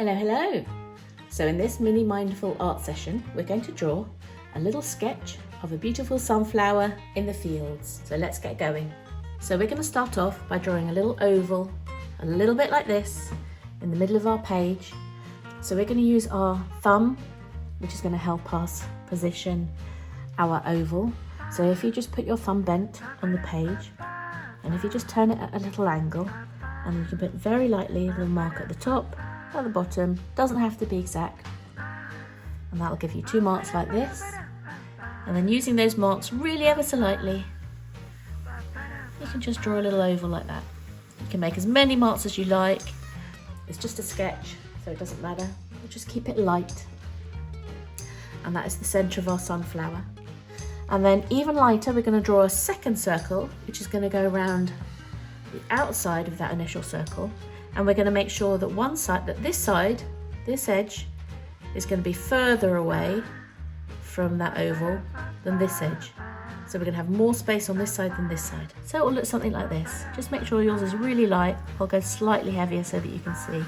Hello, hello. So in this mini mindful art session, we're going to draw a little sketch of a beautiful sunflower in the fields. So let's get going. So we're going to start off by drawing a little oval, a little bit like this, in the middle of our page. So we're going to use our thumb, which is going to help us position our oval. So if you just put your thumb bent on the page, and if you just turn it at a little angle, and you can put very lightly a little mark at the top, at the bottom, doesn't have to be exact. And that'll give you 2 marks like this. And then using those marks really ever so lightly, you can just draw a little oval like that. You can make as many marks as you like. It's just a sketch, so it doesn't matter. We'll just keep it light. And that is the centre of our sunflower. And then even lighter, we're going to draw a second circle, which is going to go around the outside of that initial circle, and we're going to make sure that this edge is going to be further away from that oval than this edge. So we're going to have more space on this side than this side. So it will look something like this. Just make sure yours is really light. I'll go slightly heavier so that you can see.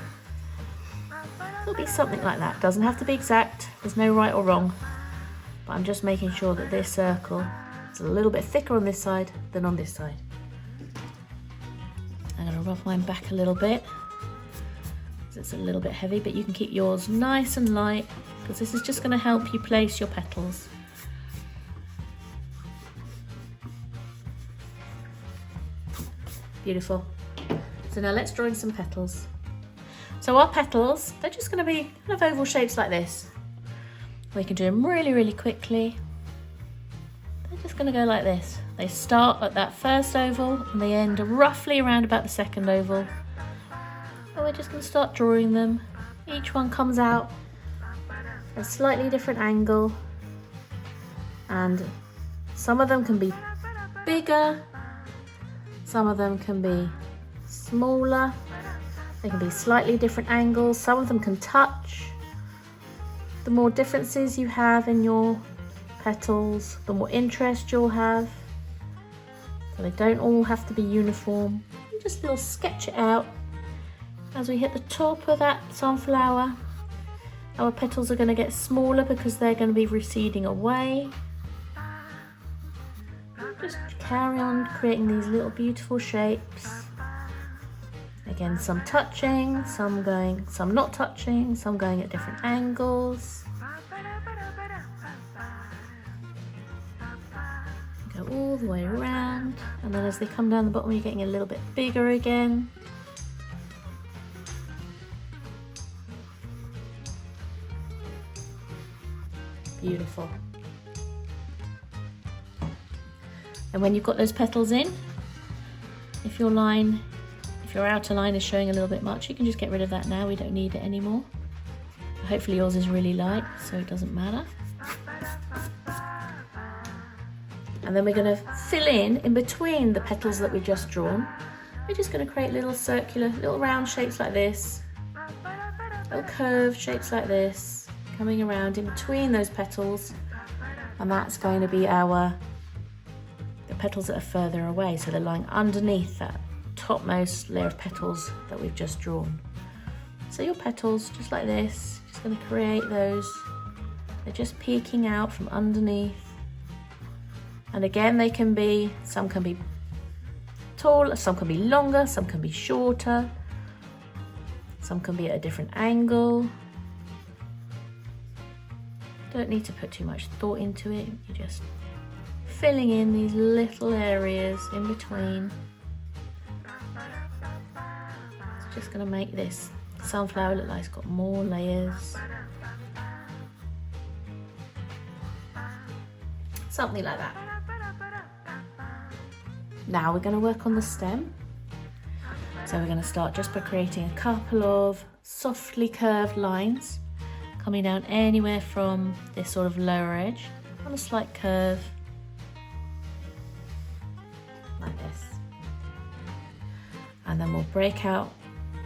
It'll be something like that. Doesn't have to be exact. There's no right or wrong. But I'm just making sure that this circle is a little bit thicker on this side than on this side. I'm going to rub mine back a little bit, because it's a little bit heavy, but you can keep yours nice and light, because this is just going to help you place your petals. Beautiful. So now let's draw in some petals. So our petals, they're just going to be kind of oval shapes like this. We can do them really, really quickly. They're just going to go like this. They start at that first oval and they end roughly around about the second oval. And we're just going to start drawing them. Each one comes out at a slightly different angle, and some of them can be bigger, some of them can be smaller, they can be slightly different angles, some of them can touch. The more differences you have in your petals, the more interest you'll have. So they don't all have to be uniform. You just little sketch it out. As we hit the top of that sunflower, our petals are going to get smaller because they're going to be receding away. Just carry on creating these little beautiful shapes. Again, some touching, some not touching, some going at different angles. Go all the way around, and then as they come down the bottom, you're getting a little bit bigger again. Beautiful. And when you've got those petals in, if your outer line is showing a little bit much, you can just get rid of that now. We don't need it anymore. Hopefully yours is really light, so it doesn't matter. And then we're going to fill in between the petals that we've just drawn. We're just going to create little circular, little round shapes like this, little curved shapes like this, coming around in between those petals. And that's going to be the petals that are further away, so they're lying underneath that topmost layer of petals that we've just drawn. So your petals, just like this, just going to create those. They're just peeking out from underneath. And again, some can be tall, some can be longer, some can be shorter, some can be at a different angle. Don't need to put too much thought into it. You're just filling in these little areas in between. It's just going to make this sunflower look like it's got more layers. Something like that. Now we're going to work on the stem. So we're going to start just by creating a couple of softly curved lines coming down anywhere from this sort of lower edge on a slight curve like this. And then we'll break out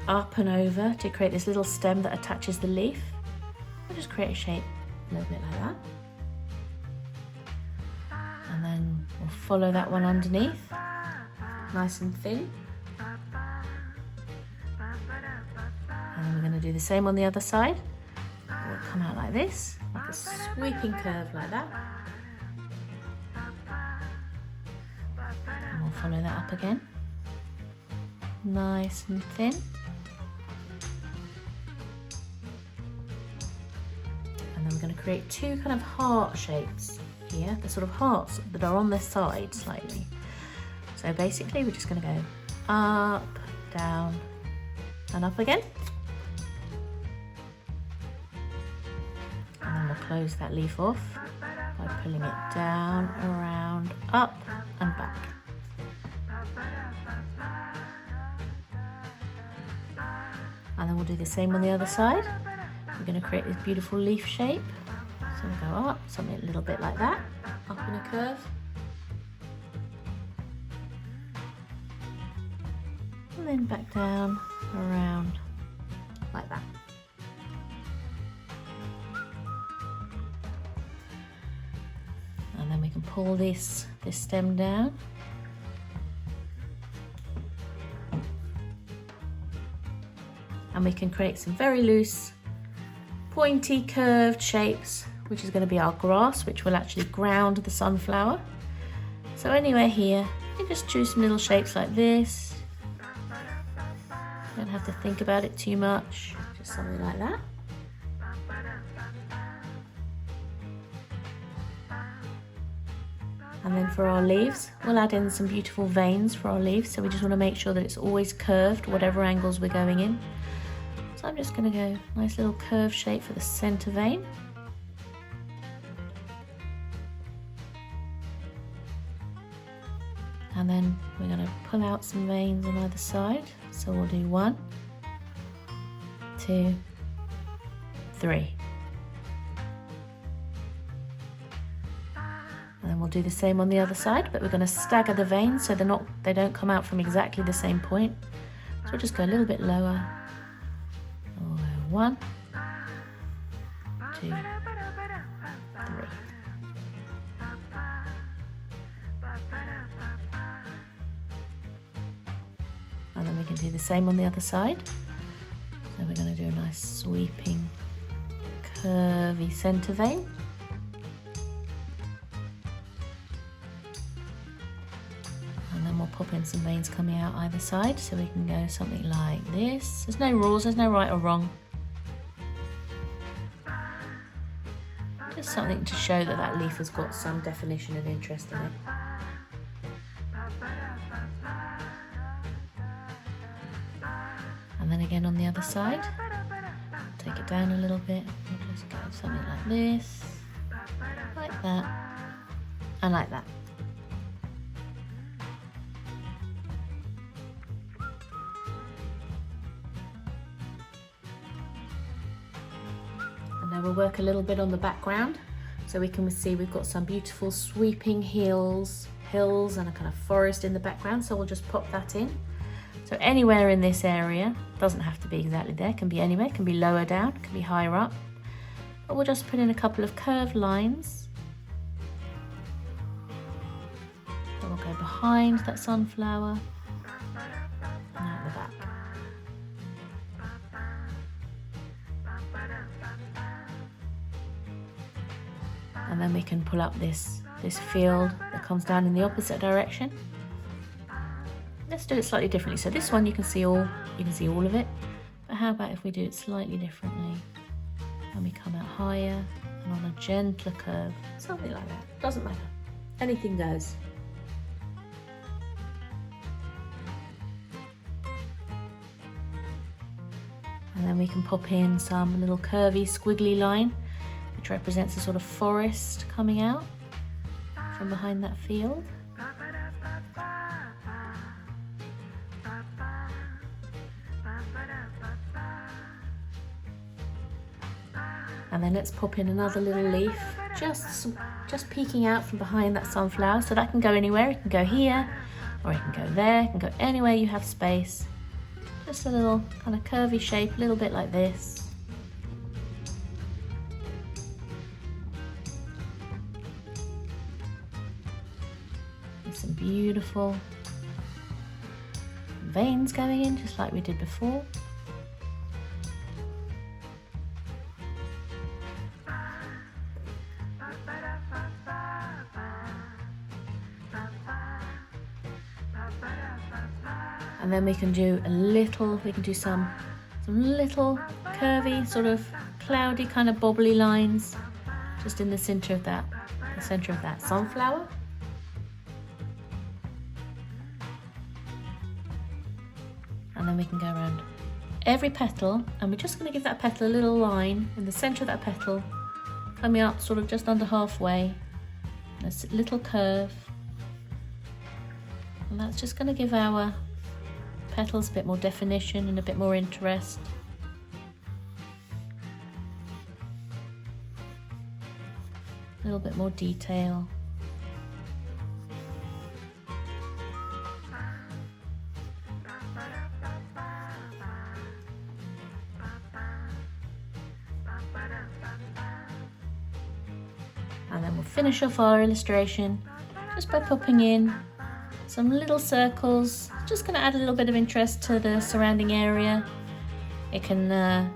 up and over to create this little stem that attaches the leaf. We'll just create a shape a little bit like that. And then we'll follow that one underneath, nice and thin. And then we're going to do the same on the other side. It will come out like this, like a sweeping curve like that. And we'll follow that up again. Nice and thin. And then we're going to create two kind of heart shapes here, the sort of hearts that are on the side slightly. So basically we're just going to go up, down, and up again. And then we'll close that leaf off by pulling it down, around, up, and back. And then we'll do the same on the other side. We're going to create this beautiful leaf shape. So we'll go up, something a little bit like that, up in a curve. And then back down, around, like that. And then we can pull this stem down. And we can create some very loose, pointy, curved shapes, which is going to be our grass, which will actually ground the sunflower. So anywhere here, you just choose some little shapes like this. Don't have to think about it too much, just something like that. And then for our leaves, we'll add in some beautiful veins for our leaves. So we just want to make sure that it's always curved, whatever angles we're going in. So I'm just going to go nice little curve shape for the center vein. And then we're going to pull out some veins on either side. So we'll do 1, 2, 3. And then we'll do the same on the other side, but we're going to stagger the veins so they don't come out from exactly the same point. So we'll just go a little bit lower. 1, 2, 3. And then we can do the same on the other side. So we're going to do a nice sweeping, curvy center vein. And then we'll pop in some veins coming out either side, so we can go something like this. There's no rules, there's no right or wrong. Just something to show that that leaf has got some definition and interest in it. And then again on the other side, take it down a little bit. We'll just go something like this, like that, and like that. And now we'll work a little bit on the background, so we can see we've got some beautiful sweeping hills and a kind of forest in the background. So we'll just pop that in. So anywhere in this area, doesn't have to be exactly there, can be anywhere, can be lower down, can be higher up. But we'll just put in a couple of curved lines. Then we'll go behind that sunflower and out the back. And then we can pull up this field that comes down in the opposite direction. Let's do it slightly differently. So this one you can see all of it. But how about if we do it slightly differently? And we come out higher and on a gentler curve. Something like that. Doesn't matter. Anything goes. And then we can pop in some little curvy squiggly line, which represents a sort of forest coming out from behind that field. And then let's pop in another little leaf, just peeking out from behind that sunflower. So that can go anywhere. It can go here, or it can go there. It can go anywhere you have space. Just a little kind of curvy shape, a little bit like this. With some beautiful veins going in, just like we did before. And then we can do some little curvy, sort of cloudy, kind of bobbly lines just in the center of that sunflower. And then we can go around every petal, and we're just going to give that petal a little line in the center of that petal, coming up sort of just under halfway, and a little curve. And that's just going to give our petals a bit more definition and a bit more interest. A little bit more detail. And then we'll finish off our illustration just by popping in some little circles. Just going to add a little bit of interest to the surrounding area. It can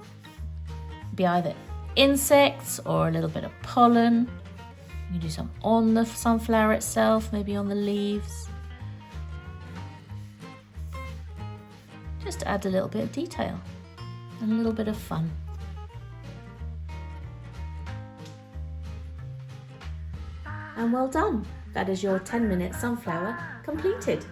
be either insects or a little bit of pollen. You can do some on the sunflower itself, maybe on the leaves. Just to add a little bit of detail and a little bit of fun. And well done! That is your 10-minute sunflower completed.